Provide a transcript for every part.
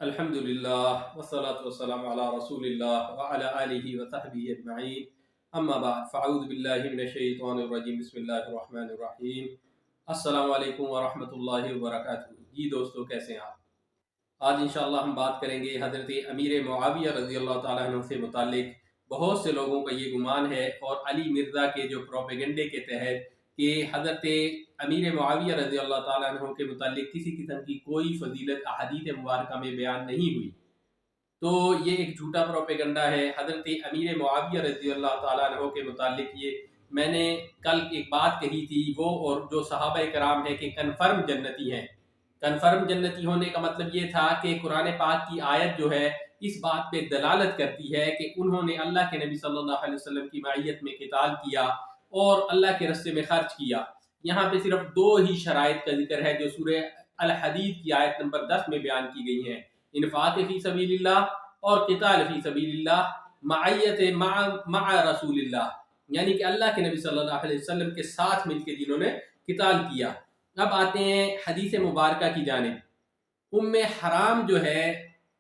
अल्हम्दुलिल्लाह वस्सलातु वस्सलामु अला रसूलिल्लाह व अला आलिहि व सहबिहि अजमईन अम्मा बाद फ़अऊज़ु बिल्लाहि मिनश शैतानिर रजीम बिस्मिल्लाहिर रहमानिर रहीम अस्सलामु अलैकुम व रहमतुल्लाहि व बरकातुहू। जी दोस्तों, कैसे हैं आप? आज इंशाअल्लाह हम बात करेंगे हज़रत अमीर मुआविया रज़ी अल्लाह ताला अन्हु से मुतालिक। बहुत से लोगों का ये गुमान है और अली मिर्ज़ा के जो प्रोपेगेंडे के तहत कि हज़रत अमीर मुआविया रज़ी अल्लाह ताला अन्हु के मुतालिक किसी किस्म की कोई फजीलत अहादीथ मुबारका में बयान नहीं हुई, तो ये एक झूठा प्रोपेगेंडा है। हज़रत अमीर मुआविया रज़ी अल्लाह ताला अन्हु के मुतालिक ये मैंने कल एक बात कही थी, वो और जो सहाबा कराम है कि कन्फर्म जन्नती हैं। कन्फर्म जन्नती होने का मतलब ये था कि कुरान पाक की आयत जो है इस बात पे दलालत करती है कि उन्होंने अल्लाह के नबी सल्लल्लाहु अलैहि वसल्लम की मायत में क़िताल किया और अल्लाह के रस्ते में खर्च किया। यहाँ पे सिर्फ दो ही शराइत का जिक्र है जो सूरह अल हदीद की आयत नंबर 10 में बयान की गई हैं। इन्फाक फ़ी सबीलिल्लाह और क़िताल फ़ी सबीलिल्लाह मअयत मअ रसूलिल्लाह, यानी कि अल्लाह के नबी सल्लल्लाहु अलैहि वसल्लम के साथ मिलकर जिन्होंने क़िताल किया। अब आते हैं हदीस मुबारका की जानिब। उम्मे हराम जो है,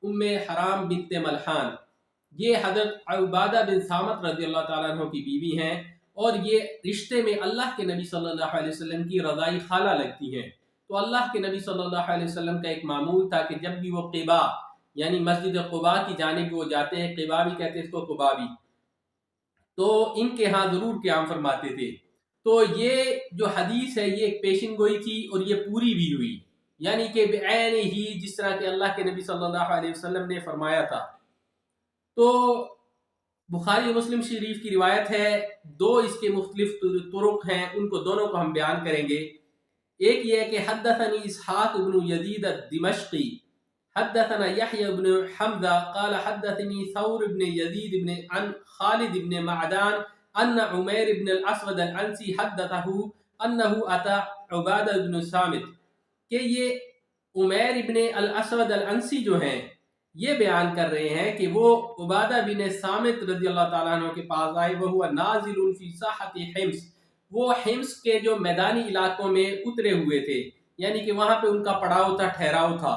उम्मे हराम बिनते मल्हान, ये हज़रत उबादा बिन सामत रज़ी अल्लाह ताला अन्हु की बीवी हैं और ये रिश्ते में अल्लाह के नबी सल्लल्लाहु अलैहि वसल्लम की रज़ाई खाला लगती हैं। तो अल्लाह के नबी सल्लल्लाहु अलैहि वसल्लम का एक मामूल था कि जब भी वो क़िबा यानी मस्जिद क़ुबा की जानिब वो जाते हैं, क़िबा भी कहते हैं इसको, क़ुबा भी, तो इनके यहाँ ज़रूर क़याम फरमाते थे। तो ये जो हदीस है ये एक पेशिन गोई थी और ये पूरी भी हुई, यानी कि बेऐन ही जिस तरह के अल्लाह के नबी सल्लल्लाहु अलैहि वसल्लम ने फरमाया था। तो बुखारी और मुस्लिम शरीफ की रिवायत है, दो इसके मुख्तलिफ तुरुक हैं, उनको दोनों को हम बयान करेंगे। एक ये है कि हद्दसनी इसहाक इब्न यजीद अद-दिमश्की हद्दसना यहया इब्न हमजा क़ाल हद्दसनी सौर इब्न यजीद इब्न अन खालिद इब्न मअदान अन्न उमैर इब्न अल-अस्वद अल-अंसी हद्दसहु अन्नहु अता उबादा इब्न सामित, कि ये उमैर इब्न अल-अस्वद अल-अंसी जो हैं ये बयान कर रहे हैं कि वो उबादा बिन सामित रज़ी अल्लाह ताला अन्हु के पास आए। वह हुआ नाज़िलुन फी साहति हिम्स, वो हिम्स के जो मैदानी इलाकों में उतरे हुए थे, यानी कि वहां पे उनका पड़ाव था, ठहराव था।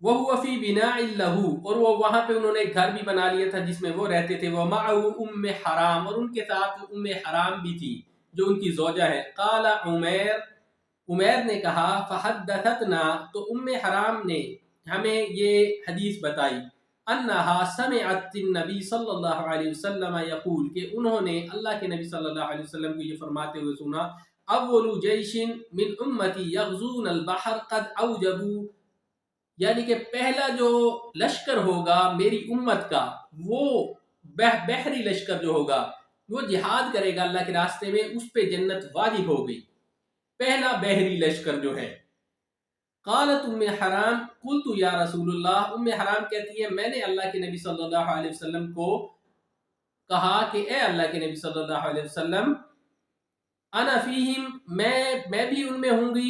वह हुआ फी बिनाइल लहू, और वो वहां पे उन्होंने एक घर भी बना लिया था जिसमें वो रहते थे। वह माअहु उम्मे हराम, और उनके साथ उम्मे हराम भी थी जो उनकी ज़ौजा है। क़ाला उमैर, उमैर ने कहा फ़हद्दसतना, तो उम्मे हराम ने हमें ये हदीस बताई, अन्नहा समिअत नबी सल्लल्लाहु अलैहि वसल्लम यक़ूल, कि उन्होंने अल्लाह के नबी सल्लल्लाहु अलैहि वसल्लम को ये फरमाते हुए सुना, अव्वलु जैशिन मिन उम्मती यग़ज़ून अल बहर क़द औजबू, यानी कि पहला जो लश्कर होगा मेरी उम्मत का वो बहरी लश्कर जो होगा वो जिहाद करेगा अल्लाह के रास्ते में, उस पे जन्नत वाजिब हो गई, पहला बहरी लश्कर जो है। क़ालत उम्मे हराम क़ुल्तु या रसूलल्लाह, उम्मे हराम कहती है मैंने अल्लाह के नबी सल्लल्लाहु अलैहि वसल्लम को कहा कि ए अल्लाह के नबी सल्लल्लाहु अलैहि वसल्लम, अना फ़ीहिम, मैं भी उनमें होंगी।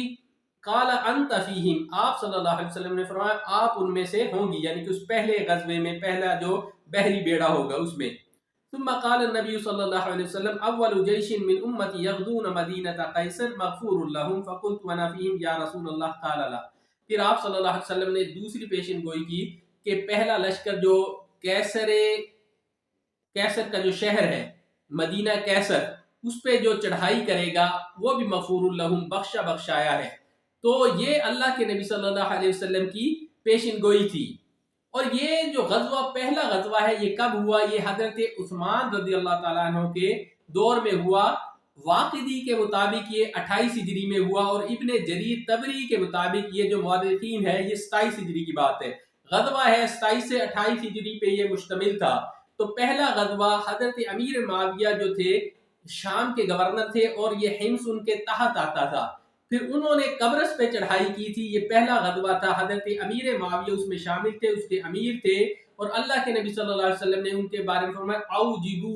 क़ाला अंत फ़ीहिम, आप सल्लल्लाहु अलैहि वसल्लम ने फरमाया आप उनमें से होंगी, यानी कि उस पहले गज़वे में, पहला जो बहरी बेड़ा होगा उसमें। सुम्मा क़ाल नबी सल्लल्लाहु अलैहि वसल्लम अव्वलु जैशिन मिन उम्मती यग़ज़ून मदीनत कैसर मग़फ़ूरुन लहुम फ़क़ुल्तु वअना फ़ीहिम या रसूलल्लाह क़ाल ला। फिर आप सल्लल्लाहु अलैहि वसल्लम ने दूसरी पेशिन गोई की कि पहला लश्कर जो कैसर का जो शहर है मदीना कैसर, उस पे जो चढ़ाई करेगा वो भी मग़फ़ूरुन लहुम, बख्शा बख्शाया है। तो ये अल्लाह के नबी सल्लल्लाहु अलैहि वसल्लम की पेशिन गोई थी। और ये जो गज़वा, पहला गज़वा है, ये कब हुआ? ये हज़रत उस्मान रज़ी अल्लाह ताला अन्हु के दौर में हुआ। वाक़िदी के मुताबिक ये 28 हिजरी में हुआ और इब्ने जरीर तबरी के मुताबिक ये जो मुअर्रिख़ीन है ये 27 हिजरी की बात है। गज़वा है 27 से 28 हिजरी पे ये मुश्तमिल था। तो पहला गज़वा हज़रत अमीर मुआविया जो थे शाम के गवर्नर थे और ये हिम्स उनके तहत आता था। फिर उन्होंने कब्रस पे चढ़ाई की थी, ये पहला गज़वा था। हज़रत अमीर मुआविया उसमें शामिल थे, उसके अमीर थे, और अल्लाह के नबी सल्लल्लाहु अलैहि वसल्लम ने उनके बारे में फरमाया औजिबू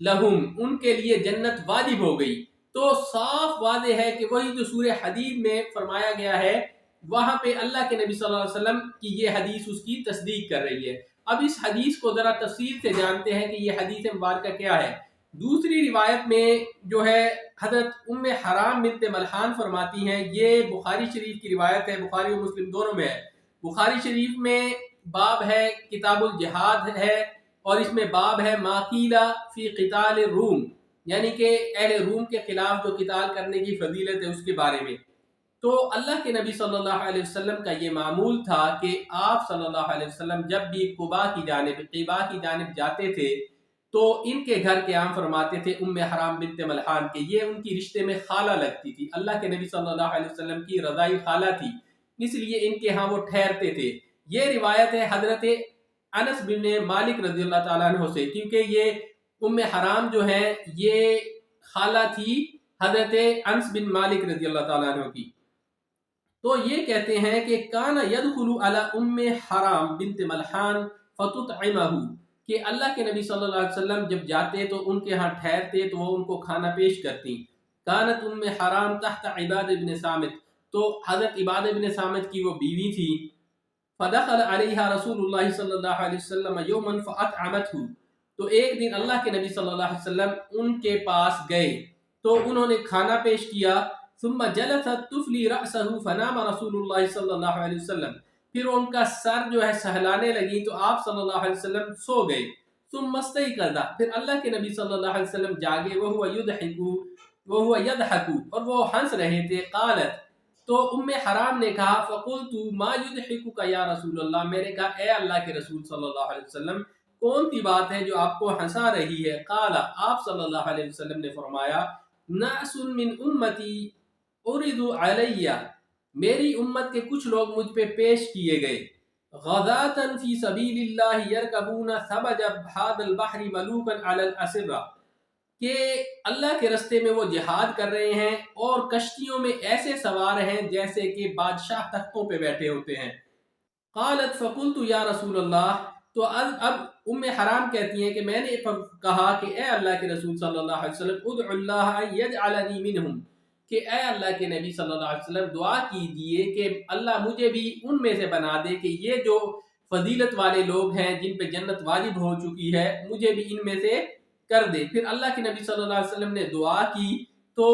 लहुम, उनके लिए जन्नत वाजिब हो गई। तो साफ वाज़े है कि वही जो सूरह हदीद में फरमाया गया है, वहां पे अल्लाह के नबी सल्लल्लाहु अलैहि वसल्लम की ये हदीस उसकी तस्दीक कर रही है। अब इस हदीस को जरा तफसील से जानते हैं कि ये हदीस मुबारका क्या है। दूसरी रिवायत में जो है हज़रत उम्मे हराम बिनते मल्हान फरमाती हैं, ये बुखारी शरीफ की रिवायत है, बुखारी और मुस्लिम दोनों में है। بخاری شریف میں باب ہے کتاب الجہاد ہے، اور اس میں باب ہے ما قیل فی قتال الروم، یعنی کہ اہل روم کے خلاف جو قتال کرنے کی فضیلت ہے اس کے بارے میں۔ تو اللہ کے نبی صلی اللہ علیہ وسلم کا یہ معمول تھا کہ آپ صلی اللہ علیہ وسلم جب بھی قبا کی جانب جاتے تھے تو ان کے گھر قیام فرماتے تھے، ام حرام بنت ملحان کے، یہ ان کی رشتے میں خالہ لگتی تھی، اللہ کے نبی صلی اللہ علیہ وسلم کی رضائی خالہ تھی، اس لیے ان کے ہاں وہ ٹھہرتے تھے۔ یہ روایت ہے حضرت انس بن مالک رضی اللہ تعالیٰ عنہ سے، کیونکہ یہ ام حرام جو ہے یہ خالہ تھی حضرت انس بن مالک رضی اللہ تعالیٰ عنہ کی۔ تو یہ کہتے ہیں کہ کان یدخل علی ام حرام بنت ملحان فتطعمہ، کہ اللہ کے نبی صلی اللہ علیہ وسلم جب جاتے تو ان کے ہاں ٹھہرتے تو وہ ان کو کھانا پیش کرتی۔ کانت ام حرام تحت عباد بن صامت، تو حضرت عباد بن صامت کی وہ بیوی تھی۔ فدخل علیہ رسول اللہ صلی اللہ علیہ وسلم یوما فاطعمته، تو ایک دن اللہ کے نبی صلی اللہ علیہ وسلم ان کے پاس گئے تو انہوں نے کھانا پیش کیا۔ ثم جلست تفلی رأسہ فنام رسول اللہ صلی اللہ علیہ وسلم، پھر ان کا سر جو ہے سہلانے لگی تو آپ صلی اللہ علیہ وسلم سو گئے۔ ثم استيقظ، پھر اللہ کے نبی صلی اللہ علیہ وسلم جاگے، وهو يضحك، اور وہ ہنس رہے تھے۔ قالت، تو ام حرام نے کہا، فقلت ما يضحكك یا رسول اللہ، میں نے کہا اے اللہ کے رسول صلی اللہ علیہ وسلم کون سی بات ہے جو آپ کو ہنسا رہی ہے؟ قال، آپ صلی اللہ علیہ وسلم نے فرمایا، ناس من امتی عرض علیہ، میری امت کے کچھ لوگ مجھ پہ پیش کیے گئے، غزاة فی سبیل اللہ یرکبون ثبج بحاد البحر ملوکا علی الاسرہ، کہ اللہ کے رستے میں وہ جہاد کر رہے ہیں اور کشتیوں میں ایسے سوار ہیں جیسے کہ بادشاہ تختوں پہ بیٹھے ہوتے ہیں۔ قالت فقلت یا رسول اللہ، تو اب ام حرام کہتی ہیں کہ میں نے کہا کہ اے اللہ کے رسول صلی اللہ علیہ وسلم ادعو اللہ ان یجعلنی منہم، کہ اے اللہ کے نبی صلی اللہ علیہ وسلم دعا کیجئے کہ اللہ مجھے بھی ان میں سے بنا دے، کہ یہ جو فضیلت والے لوگ ہیں جن پہ جنت واجب ہو چکی ہے مجھے بھی ان میں سے کر دے۔ پھر اللہ کے نبی صلی اللہ علیہ وسلم نے دعا کی تو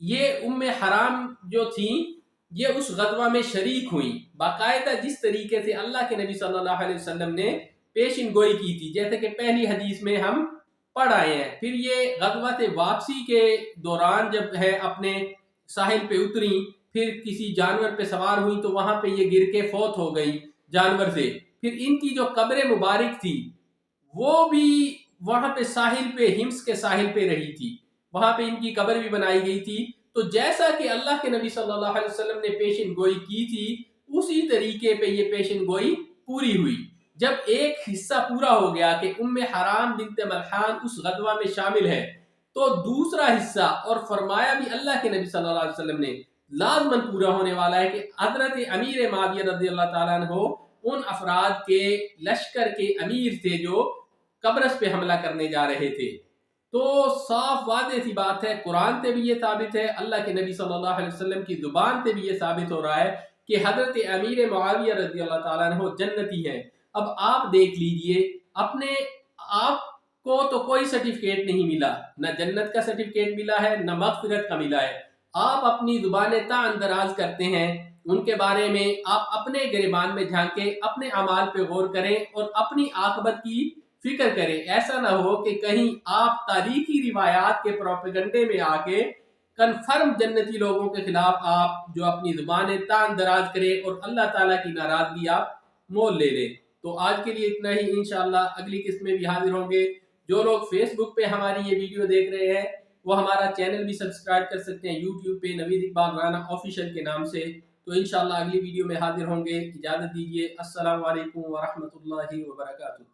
یہ ام حرام جو تھیں یہ اس غزوہ میں شریک ہوئیں، باقاعدہ جس طریقے سے اللہ کے نبی صلی اللہ علیہ وسلم نے پیشن گوئی کی تھی، جیسے کہ پہلی حدیث میں ہم پڑھ آئے ہیں۔ پھر یہ غزوہ سے واپسی کے دوران جب ہے اپنے ساحل پہ اتری، پھر کسی جانور پہ سوار ہوئی تو وہاں پہ یہ گر کے فوت ہو گئی جانور سے۔ پھر ان کی جو قبر مبارک تھی وہ بھی وہاں پہ ساحل پہ، ہمس کے ساحل پہ رہی تھی، وہاں پہ ان کی قبر بھی بنائی گئی تھی۔ تو جیسا کہ اللہ کے نبی صلی اللہ علیہ وسلم نے پیشن گوئی کی تھی اسی طریقے پہ یہ پیشن گوئی پوری ہوئی۔ جب ایک حصہ پورا ہو گیا کہ ام حرام بنت ملحان اس غزوہ میں شامل ہے تو دوسرا حصہ، اور فرمایا بھی اللہ کے نبی صلی اللہ علیہ وسلم نے، لازماً پورا ہونے والا ہے کہ حضرت امیر معاویہ رضی اللہ تعالیٰ عنہ ان افراد کے لشکر کے امیر تھے جو قبرص پہ حملہ کرنے جا رہے تھے۔ تو صاف واضح سی بات ہے، قرآن سے بھی یہ ثابت ہے، اللہ کے نبی صلی اللہ علیہ وسلم کی زبان سے بھی یہ ثابت ہو رہا ہے کہ حضرت امیر معاویہ رضی اللہ تعالیٰ عنہ جنتی ہیں۔ اب آپ دیکھ لیجئے، اپنے آپ کو تو کوئی سرٹیفکیٹ نہیں ملا، نہ جنت کا سرٹیفکیٹ ملا ہے نہ مغفرت کا ملا ہے، آپ اپنی زبان اندراز کرتے ہیں ان کے بارے میں۔ آپ اپنے گریبان میں جھانکیں، اپنے اعمال پہ غور کریں اور اپنی عاقبت کی فکر کریں۔ ایسا نہ ہو کہ کہیں آپ تاریخی روایات کے پروپیگنڈے میں آ کے کنفرم جنتی لوگوں کے خلاف آپ جو اپنی زبان اندراز کریں اور اللہ تعالیٰ کی ناراضگی آپ مول لے لیں۔ تو آج کے لیے اتنا ہی، انشاءاللہ اگلی قسط میں بھی حاضر ہوں گے۔ جو لوگ فیس بک پہ ہماری یہ ویڈیو دیکھ رہے ہیں وہ ہمارا چینل بھی سبسکرائب کر سکتے ہیں، یوٹیوب پہ نوید اقبال رانا آفیشیل کے نام سے۔ تو انشاءاللہ اگلی ویڈیو میں حاضر ہوں گے۔ اجازت دیجیے، السلام علیکم ورحمۃ اللہ وبرکاتہ۔